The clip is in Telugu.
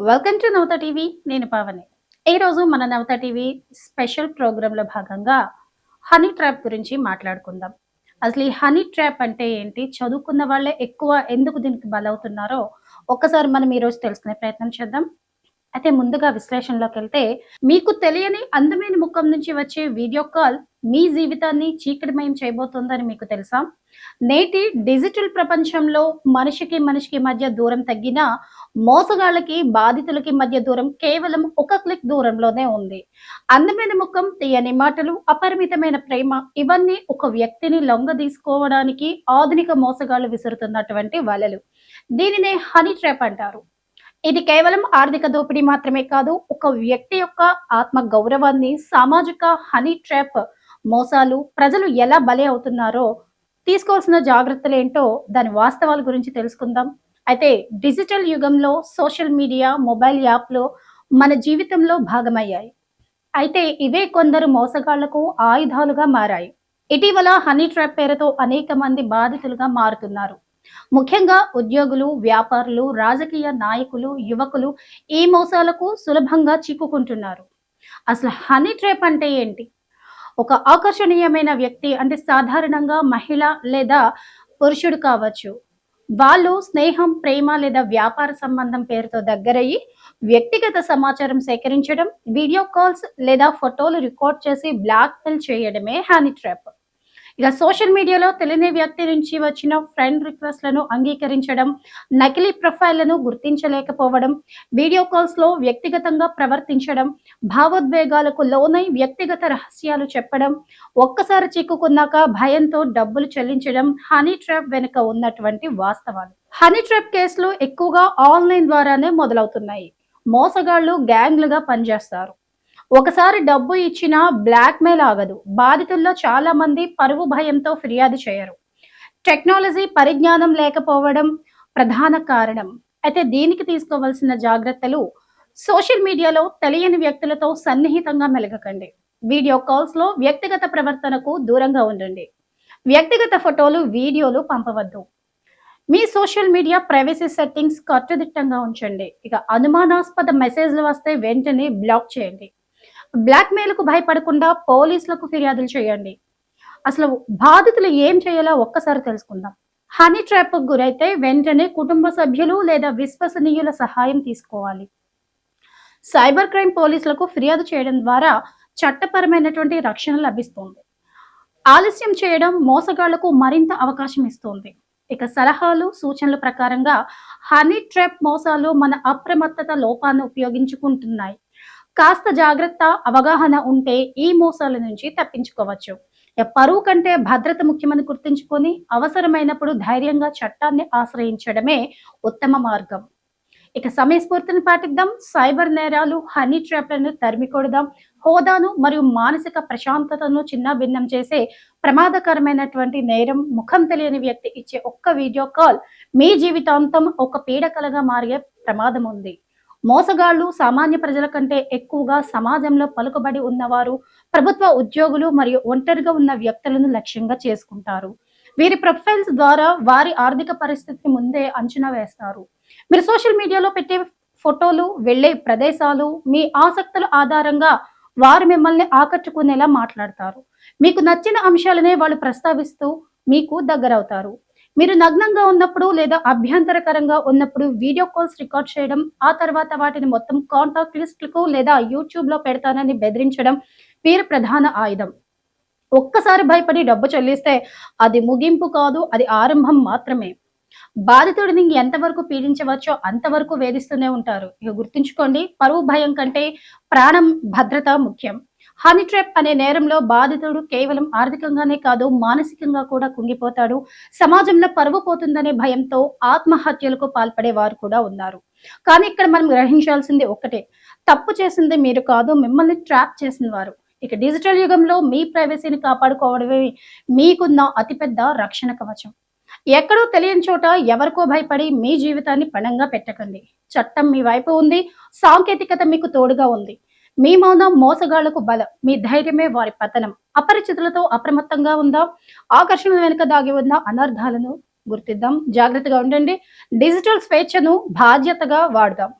Welcome to Navata TV. నేను పావని. ఈరోజు మన నవత టీవీ స్పెషల్ ప్రోగ్రాంలో భాగంగా హనీ ట్రాప్ గురించి మాట్లాడుకుందాం. అసలు ఈ హనీ ట్రాప్ అంటే ఏంటి? చదువుకున్న వాళ్ళే ఎక్కువ ఎందుకు దీనికి బలవుతున్నారో ఒక్కసారి మనం ఈరోజు తెలుసుకునే ప్రయత్నం చేద్దాం. అయితే ముందుగా విశ్లేషణలోకెళ్తే, మీకు తెలియని అందమైన ముఖం నుంచి వచ్చే వీడియో కాల్ మీ జీవితాన్ని చీకటిమయం చేయబోతోందని మీకు తెలుసా? నేటి డిజిటల్ ప్రపంచంలో మనిషికి మధ్య దూరం తగ్గినా, మోసగాళ్ళకి, బాధితులకి మధ్య దూరం కేవలం ఒక క్లిక్ దూరంలోనే ఉంది. అందమైన ముఖం, తీయని మాటలు, అపరిమితమైన ప్రేమ ఇవన్నీ ఒక వ్యక్తిని లొంగదీసుకోవడానికి ఆధునిక మోసగాళ్ళు విసురుతున్నటువంటి వలలు. దీనినే హనీ ట్రాప్ అంటారు. ఇది కేవలం ఆర్థిక దోపిడీ మాత్రమే కాదు. ఒక వ్యక్తి యొక్క ఆత్మ గౌరవాన్ని సామాజిక హనీ ట్రాప్ మోసాలు ప్రజలు ఎలా బలి అవుతున్నారో తీసుకోవాల్సిన జాగ్రత్తలేంటో దాని వాస్తవాల గురించి తెలుసుకుందాం. అయితే డిజిటల్ యుగంలో సోషల్ మీడియా, మొబైల్ యాప్‌లు మన జీవితంలో భాగమయ్యాయి. అయితే ఇవే కొందరు మోసగాళ్లకు ఆయుధాలుగా మారాయి. ఇటీవల హనీ ట్రాప్ పేరుతో అనేక మంది బాధితులుగా మారుతున్నారు. ముఖ్యంగా ఉద్యోగులు, వ్యాపారులు, రాజకీయ నాయకులు, యువకులు ఈ మోసాలకు సులభంగా చిక్కుకుంటున్నారు. అసలు హనీ ట్రాప్ అంటే ఏంటి? ఒక ఆకర్షణీయమైన వ్యక్తి అంటే సాధారణంగా మహిళ లేదా పురుషుడు కావచ్చు. వాళ్ళు స్నేహం, ప్రేమ లేదా వ్యాపార సంబంధం పేరుతో దగ్గరయ్యి వ్యక్తిగత సమాచారం సేకరించడం, వీడియో కాల్స్ లేదా ఫోటోలు రికార్డ్ చేసి బ్లాక్‌మెయిల్ చేయడమే హనీ ట్రాప్. ఇక సోషల్ మీడియాలో తెలియని వ్యక్తి నుంచి వచ్చిన ఫ్రెండ్ రిక్వెస్ట్‌లను అంగీకరించడం, నకిలీ ప్రొఫైల్‌లను గుర్తించలేకపోవడం, వీడియో కాల్స్‌లో వ్యక్తిగతంగా ప్రవర్తించడం, భావోద్వేగాలకు లోనై వ్యక్తిగత రహస్యాలు చెప్పడం, ఒక్కసారి చిక్కుకున్నాక భయంతో డబ్బులు చెల్లించడం హనీ ట్రాప్ వెనుక ఉన్నటువంటి వాస్తవాలు. హనీ ట్రాప్ కేసులు ఎక్కువగా ఆన్‌లైన్ ద్వారానే మొదలవుతున్నాయి. మోసగాళ్ళు గ్యాంగ్‌లుగా పనిచేస్తారు. ఒకసారి డబ్బు ఇచ్చినా బ్లాక్‌మెయిల్ ఆగదు. బాధితుల్లో చాలా మంది పరువు భయంతో ఫిర్యాదు చేయరు. టెక్నాలజీ పరిజ్ఞానం లేకపోవడం ప్రధాన కారణం. అయితే దీనికి తీసుకోవాల్సిన జాగ్రత్తలు సోషల్ మీడియాలో తెలియని వ్యక్తులతో సన్నిహితంగా మెలగకండి. వీడియో కాల్స్‌లో వ్యక్తిగత ప్రవర్తనకు దూరంగా ఉండండి. వ్యక్తిగత ఫోటోలు, వీడియోలు పంపవద్దు. మీ సోషల్ మీడియా ప్రైవసీ సెట్టింగ్స్ కట్టుదిట్టంగా ఉంచండి. ఇక అనుమానాస్పద మెసేజ్‌లు వస్తే వెంటనే బ్లాక్ చేయండి. బ్లాక్‌మెయిల్‌కు భయపడకుండా పోలీసులకు ఫిర్యాదులు చేయండి. అసలు బాధితులు ఏం చేయాలో ఒక్కసారి తెలుసుకుందాం. హనీ ట్రాప్‌కు గురైతే వెంటనే కుటుంబ సభ్యులు లేదా విశ్వసనీయుల సహాయం తీసుకోవాలి. సైబర్ క్రైమ్ పోలీసులకు ఫిర్యాదు చేయడం ద్వారా చట్టపరమైనటువంటి రక్షణ లభిస్తుంది. ఆలస్యం చేయడం మోసగాళ్లకు మరింత అవకాశం ఇస్తుంది. ఇక సలహాలు, సూచనల ప్రకారంగా హనీ ట్రాప్ మోసాలు మన అప్రమత్తత లోపాన్ని ఉపయోగించుకుంటున్నాయి. కాస్త జాగ్రత్త, అవగాహన ఉంటే ఈ మోసాల నుంచి తప్పించుకోవచ్చు. పరువు కంటే భద్రత ముఖ్యమని గుర్తుంచుకొని అవసరమైనప్పుడు ధైర్యంగా చట్టాన్ని ఆశ్రయించడమే ఉత్తమ మార్గం. ఇక సమయస్ఫూర్తిని పాటిద్దాం. సైబర్ నేరాలు, హనీ ట్రాప్‌లను తరిమికొడదాం. హోదాను మరియు మానసిక ప్రశాంతతను చిన్నాభిన్నం చేసే ప్రమాదకరమైనటువంటి నేరం ముఖం తెలియని వ్యక్తి ఇచ్చే ఒక్క వీడియో కాల్ మీ జీవితాంతం ఒక పీడకలగా మారే ప్రమాదం ఉంది. మోసగాళ్లు సామాన్య ప్రజల కంటే ఎక్కువగా సమాజంలో పలుకుబడి ఉన్నవారు, ప్రభుత్వ ఉద్యోగులు మరియు ఒంటరిగా ఉన్న వ్యక్తులను లక్ష్యంగా చేసుకుంటారు. వీరి ప్రొఫైల్స్ ద్వారా వారి ఆర్థిక పరిస్థితిని ముందే అంచనా వేస్తారు. మీరు సోషల్ మీడియాలో పెట్టే ఫోటోలు, వెళ్ళే ప్రదేశాలు, మీ ఆసక్తుల ఆధారంగా వారు మిమ్మల్ని ఆకట్టుకునేలా మాట్లాడతారు. మీకు నచ్చిన అంశాలనే వాళ్ళు ప్రస్తావిస్తూ మీకు దగ్గరవుతారు. మీరు నగ్నంగా ఉన్నప్పుడు లేదా అభ్యంతరకరంగా ఉన్నప్పుడు వీడియో కాల్స్ రికార్డ్ చేయడం, ఆ తర్వాత వాటిని మొత్తం కాంటాక్ట్ లిస్టులకు లేదా యూట్యూబ్‌లో పెడతానని బెదిరించడం వీరి ప్రధాన ఆయుధం. ఒక్కసారి భయపడి డబ్బు చెల్లిస్తే అది ముగింపు కాదు, అది ఆరంభం మాత్రమే. బాధితుడిని ఎంతవరకు పీడించవచ్చో అంతవరకు వేధిస్తూనే ఉంటారు. ఇక గుర్తుంచుకోండి, పరువు భయం కంటే ప్రాణం భద్రత ముఖ్యం. హనీ ట్రాప్ అనే నేరంలో బాధితుడు కేవలం ఆర్థికంగానే కాదు, మానసికంగా కూడా కుంగిపోతాడు. సమాజంలో పరువు పోతుందనే భయంతో ఆత్మహత్యలకు పాల్పడే వారు కూడా ఉన్నారు. కానీ ఇక్కడ మనం గ్రహించాల్సింది ఒక్కటే, తప్పు చేసింది మీరు కాదు, మిమ్మల్ని ట్రాప్ చేసిన వారు. ఇక డిజిటల్ యుగంలో మీ ప్రైవసీని కాపాడుకోవడమే మీకున్న అతిపెద్ద రక్షణ కవచం. ఎక్కడో తెలియని చోట ఎవరికో భయపడి మీ జీవితాన్ని పణంగా పెట్టకండి. చట్టం మీ వైపు ఉంది. సాంకేతికత మీకు తోడుగా ఉంది. మీ మౌనం మోసగాళ్లకు బలం. మీ ధైర్యమే వారి పతనం. అపరిచితులతో అప్రమత్తంగా ఉందాం. ఆకర్షణ వెనుక దాగి ఉన్న అనర్థాలను గుర్తిద్దాం. జాగ్రత్తగా ఉండండి. డిజిటల్ స్వేచ్ఛను బాధ్యతగా వాడదాం.